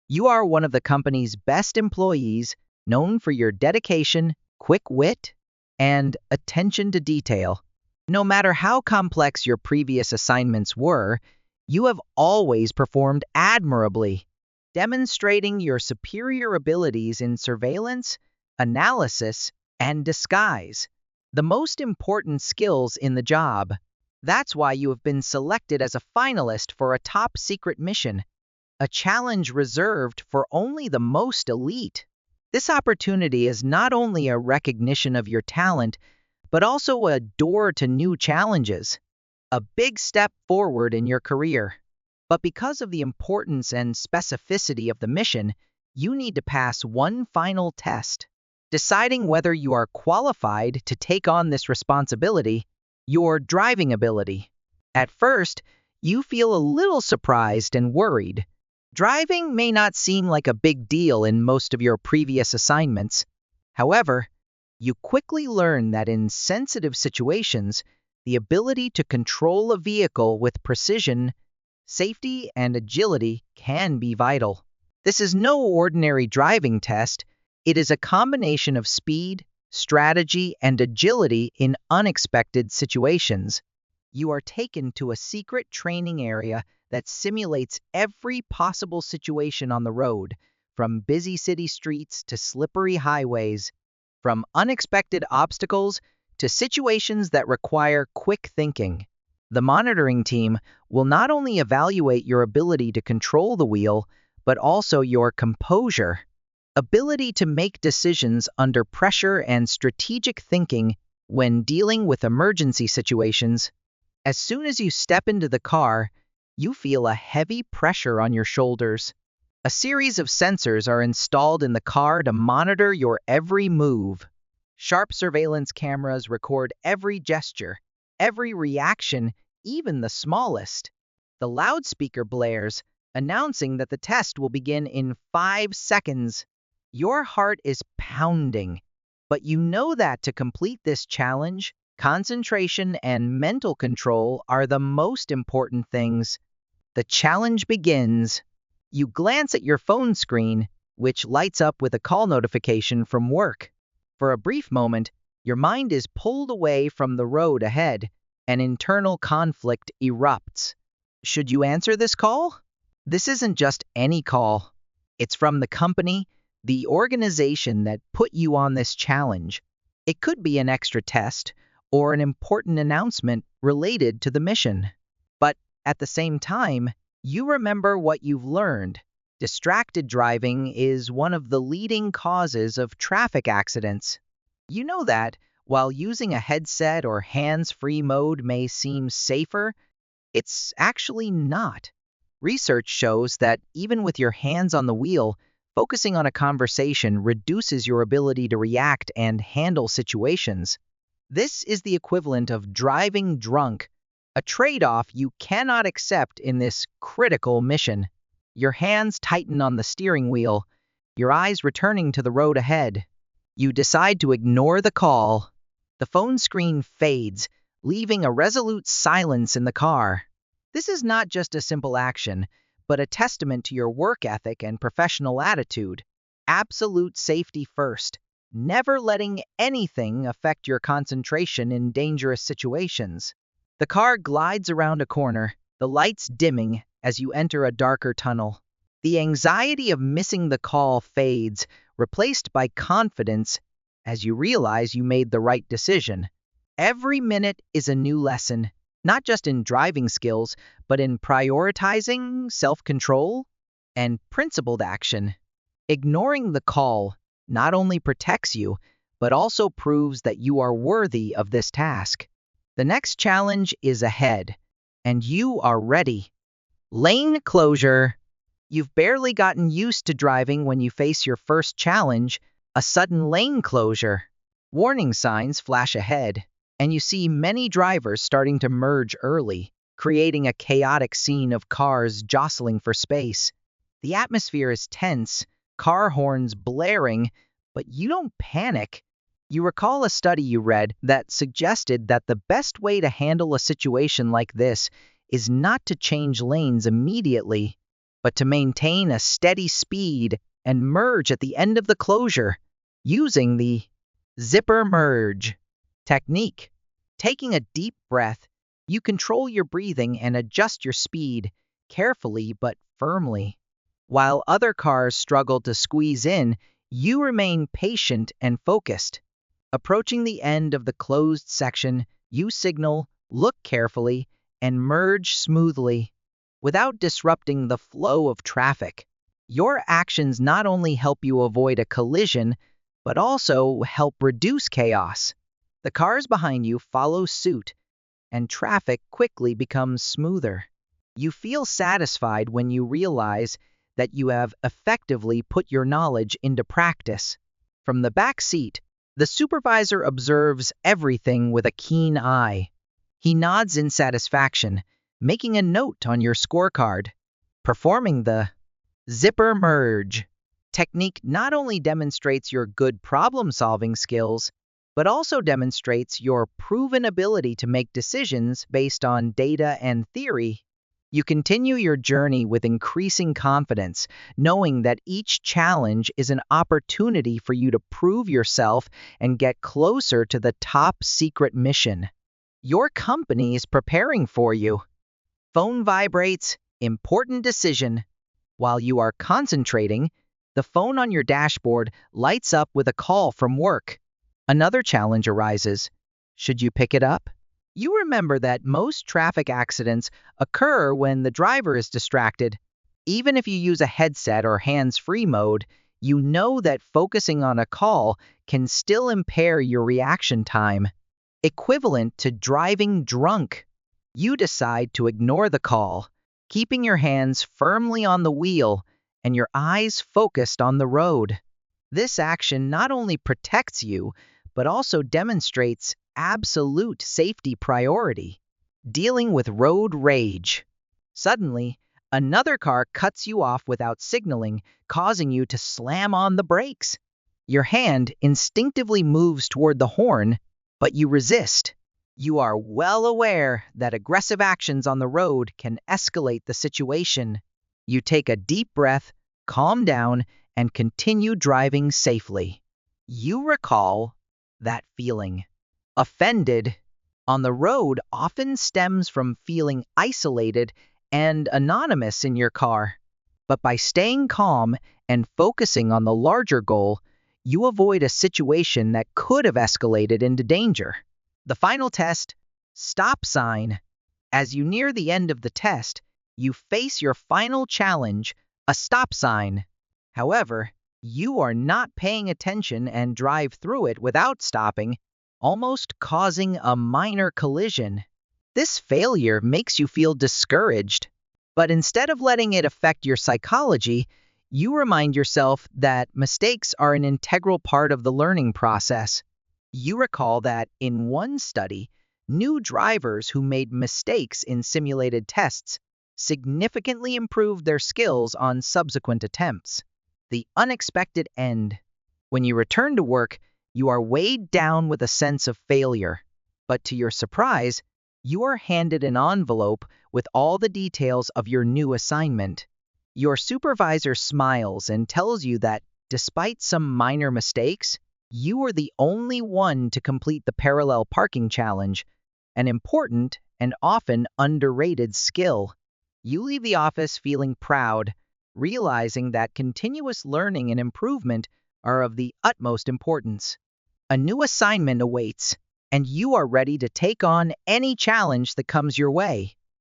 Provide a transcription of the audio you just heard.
You are one of the company's best employees, known for your dedication, quick wit, and attention to detail. No matter how complex your previous assignments were, you have always performed admirably, demonstrating your superior abilities in surveillance, analysis, and disguise, the most important skills in the job. That's why you have been selected as a finalist for a top-secret mission, a challenge reserved for only the most elite. This opportunity is not only a recognition of your talent, but also a door to new challenges, a big step forward in your career. But because of the importance and specificity of the mission, you need to pass one final test, deciding whether you are qualified to take on this responsibility: your driving ability. At first, you feel a little surprised and worried. Driving may not seem like a big deal in most of your previous assignments. However, you quickly learn that in sensitive situations, the ability to control a vehicle with precision, safety, and agility can be vital. This is no ordinary driving test. It is a combination of speed, strategy, and agility in unexpected situations. You are taken to a secret training area that simulates every possible situation on the road, from busy city streets to slippery highways, from unexpected obstacles to situations that require quick thinking. The monitoring team will not only evaluate your ability to control the wheel, but also your composure, ability to make decisions under pressure, and strategic thinking when dealing with emergency situations. As soon as you step into the car, you feel a heavy pressure on your shoulders. A series of sensors are installed in the car to monitor your every move. Sharp surveillance cameras record every gesture, every reaction, even the smallest. The loudspeaker blares, announcing that the test will begin in 5 seconds. Your heart is pounding, but you know that to complete this challenge, concentration and mental control are the most important things. The challenge begins. You glance at your phone screen, which lights up with a call notification from work. For a brief moment, your mind is pulled away from the road ahead. An internal conflict erupts. Should you answer this call? This isn't just any call. It's from the company, the organization that put you on this challenge. It could be an extra test or an important announcement related to the mission. But at the same time, you remember what you've learned. Distracted driving is one of the leading causes of traffic accidents. You know that while using a headset or hands-free mode may seem safer, it's actually not. Research shows that even with your hands on the wheel, focusing on a conversation reduces your ability to react and handle situations. This is the equivalent of driving drunk, a trade-off you cannot accept in this critical mission. Your hands tighten on the steering wheel, your eyes returning to the road ahead. You decide to ignore the call. The phone screen fades, leaving a resolute silence in the car. This is not just a simple action, but a testament to your work ethic and professional attitude. Absolute safety first, never letting anything affect your concentration in dangerous situations. The car glides around a corner, the lights dimming as you enter a darker tunnel. The anxiety of missing the call fades, replaced by confidence as you realize you made the right decision. Every minute is a new lesson, not just in driving skills, but in prioritizing, self-control, and principled action. Ignoring the call not only protects you, but also proves that you are worthy of this task. The next challenge is ahead, and you are ready. Lane closure. You've barely gotten used to driving when you face your first challenge, a sudden lane closure. Warning signs flash ahead, and you see many drivers starting to merge early, creating a chaotic scene of cars jostling for space. The atmosphere is tense, car horns blaring, but you don't panic. You recall a study you read that suggested that the best way to handle a situation like this is not to change lanes immediately, but to maintain a steady speed and merge at the end of the closure using the zipper merge technique. Taking a deep breath, you control your breathing and adjust your speed carefully but firmly. While other cars struggle to squeeze in, you remain patient and focused. Approaching the end of the closed section, you signal, look carefully, and merge smoothly without disrupting the flow of traffic. Your actions not only help you avoid a collision, but also help reduce chaos. The cars behind you follow suit, and traffic quickly becomes smoother. You feel satisfied when you realize that you have effectively put your knowledge into practice. From the back seat, the supervisor observes everything with a keen eye. He nods in satisfaction, making a note on your scorecard. Performing the zipper merge technique not only demonstrates your good problem-solving skills, but also demonstrates your proven ability to make decisions based on data and theory. You continue your journey with increasing confidence, knowing that each challenge is an opportunity for you to prove yourself and get closer to the top secret mission. Your company is preparing for you. Phone vibrates, important decision. While you are concentrating, the phone on your dashboard lights up with a call from work. Another challenge arises. Should you pick it up? You remember that most traffic accidents occur when the driver is distracted. Even if you use a headset or hands-free mode, you know that focusing on a call can still impair your reaction time. Equivalent to driving drunk. You decide to ignore the call, keeping your hands firmly on the wheel and your eyes focused on the road. This action not only protects you, but also demonstrates absolute safety priority. Dealing with road rage. Suddenly, another car cuts you off without signaling, causing you to slam on the brakes. Your hand instinctively moves toward the horn, but you resist. You are well aware that aggressive actions on the road can escalate the situation. You take a deep breath, calm down, and continue driving safely. You recall that feeling. Offended on the road often stems from feeling isolated and anonymous in your car. But by staying calm and focusing on the larger goal, you avoid a situation that could have escalated into danger. The final test, stop sign. As you near the end of the test, you face your final challenge, a stop sign. However, you are not paying attention and drive through it without stopping, almost causing a minor collision. This failure makes you feel discouraged, but instead of letting it affect your psychology, you remind yourself that mistakes are an integral part of the learning process. You recall that in one study, new drivers who made mistakes in simulated tests significantly improved their skills on subsequent attempts. The unexpected end. When you return to work, you are weighed down with a sense of failure. But to your surprise, you are handed an envelope with all the details of your new assignment. Your supervisor smiles and tells you that, despite some minor mistakes, you are the only one to complete the parallel parking challenge, an important and often underrated skill. You leave the office feeling proud, realizing that continuous learning and improvement are of the utmost importance. A new assignment awaits, and you are ready to take on any challenge that comes your way.